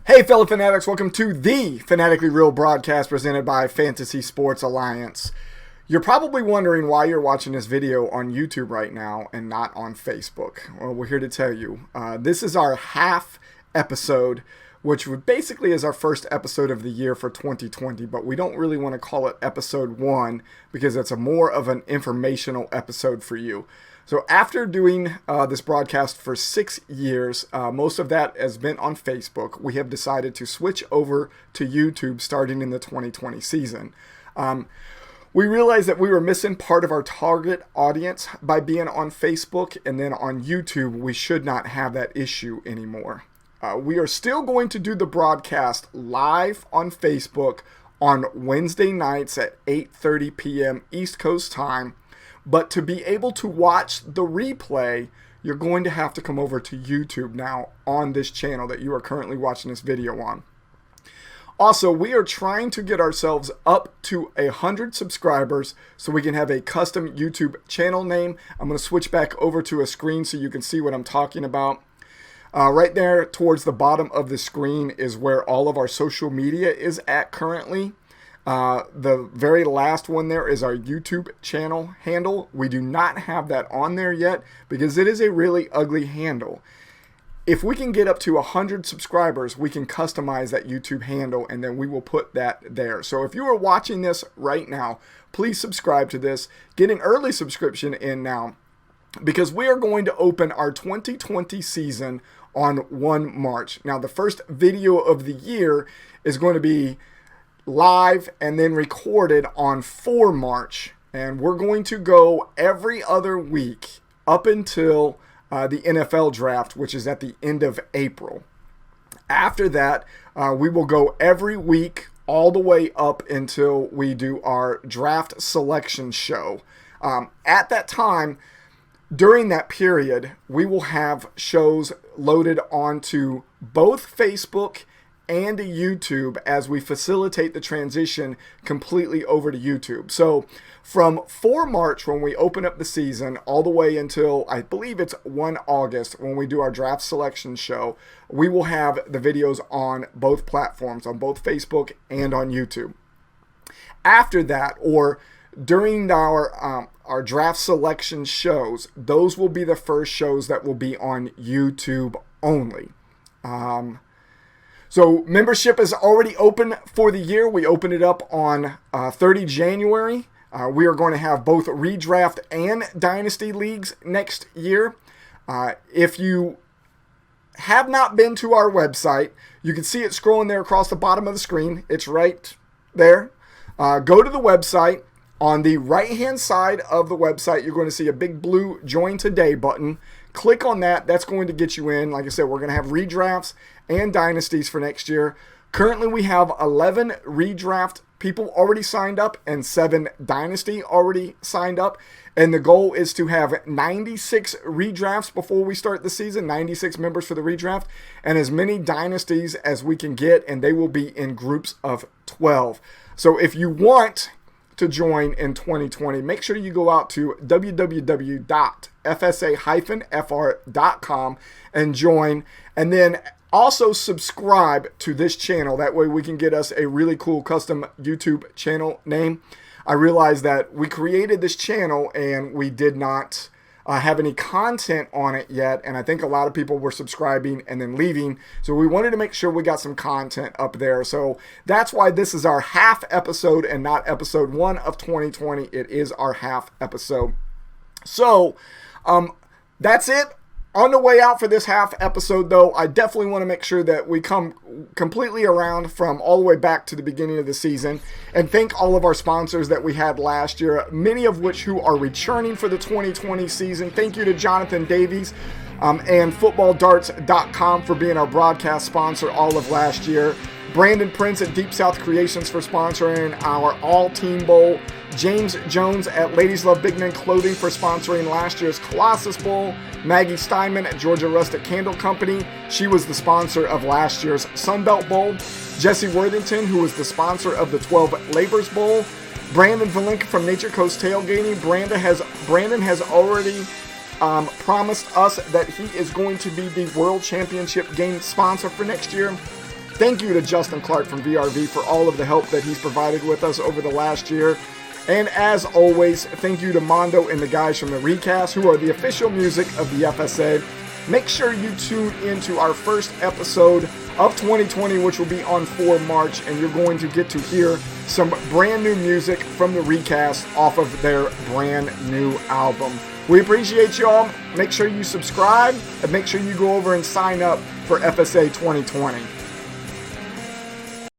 Hey fellow fanatics, welcome to the Fanatically Real broadcast presented by Fantasy Sports Alliance. You're probably wondering why you're watching this video on YouTube right now and not on Facebook. Well, we're here to tell you. This is our half episode, which basically is our first episode of the year for 2020, but we don't really want to call it episode 1 because it's more of an informational episode for you. So after doing this broadcast for 6 years, most of that has been on Facebook, we have decided to switch over to YouTube starting in the 2020 season. We realized that we were missing part of our target audience by being on Facebook, and then on YouTube, we should not have that issue anymore. We are still going to do the broadcast live on Facebook on Wednesday nights at 8:30 p.m. East Coast time. But to be able to watch the replay, you're going to have to come over to YouTube now on this channel that you are currently watching this video on. Also, we are trying to get ourselves up to 100 subscribers so we can have a custom YouTube channel name. I'm going to switch back over to a screen so you can see what I'm talking about. Right there towards the bottom of the screen is where all of our social media is at currently. The very last one there is our YouTube channel handle. We do not have that on there yet because it is a really ugly handle. If we can get up to 100 subscribers, we can customize that YouTube handle and then we will put that there. So if you are watching this right now, please subscribe to this. Get an early subscription in now because we are going to open our 2020 season on 1 March. Now the first video of the year is going to be live and then recorded on 4 March, and we're going to go every other week up until the NFL draft, which is at the end of April. After that, we will go every week all the way up until we do our draft selection show. At that time, during that period, we will have shows loaded onto both Facebook and YouTube as we facilitate the transition completely over to YouTube. So from 4 March when we open up the season all the way until I believe it's 1 August when we do our draft selection show, we will have the videos on both platforms, on both Facebook and on YouTube. After that, or during our draft selection shows, those will be the first shows that will be on YouTube only. So membership is already open for the year. We open it up on 30 January. We are going to have both redraft and dynasty leagues next year. If you have not been to our website, you can see it scrolling there across the bottom of the screen. It's right there. Go to the website. On the right-hand side of the website, you're going to see a big blue Join Today button. Click on that. That's going to get you in. Like I said, we're going to have redrafts and dynasties for next year. Currently, we have 11 redraft people already signed up and 7 dynasty already signed up. And the goal is to have 96 redrafts before we start the season, 96 members for the redraft, and as many dynasties as we can get, and they will be in groups of 12. So if you want to join in 2020, make sure you go out to www.fsa-fr.com and join, and then also subscribe to this channel. That way we can get us a really cool custom YouTube channel name. I realized that we created this channel and we did not have any content on it yet, and I think a lot of people were subscribing and then leaving, so we wanted to make sure we got some content up there. So that's why this is our half episode and not episode 1 of 2020. It is our half episode. So that's it. On the way out for this half episode, though, I definitely want to make sure that we come completely around from all the way back to the beginning of the season and thank all of our sponsors that we had last year, many of which who are returning for the 2020 season. Thank you to Jonathan Davies and FootballDarts.com for being our broadcast sponsor all of last year. Brandon Prince at Deep South Creations for sponsoring our All-Team Bowl. James Jones at Ladies Love Big Men Clothing for sponsoring last year's Colossus Bowl. Maggie Steinman at Georgia Rustic Candle Company. She was the sponsor of last year's Sunbelt Bowl. Jesse Worthington, who was the sponsor of the 12 Labors Bowl. Brandon Valenka from Nature Coast Tailgating. Brandon has already promised us that he is going to be the World Championship game sponsor for next year. Thank you to Justin Clark from VRV for all of the help that he's provided with us over the last year. And as always, thank you to Mondo and the guys from the Recast, who are the official music of the FSA. Make sure you tune into our first episode of 2020, which will be on 4 March, and you're going to get to hear some brand new music from the Recast off of their brand new album. We appreciate y'all. Make sure you subscribe and make sure you go over and sign up for FSA 2020.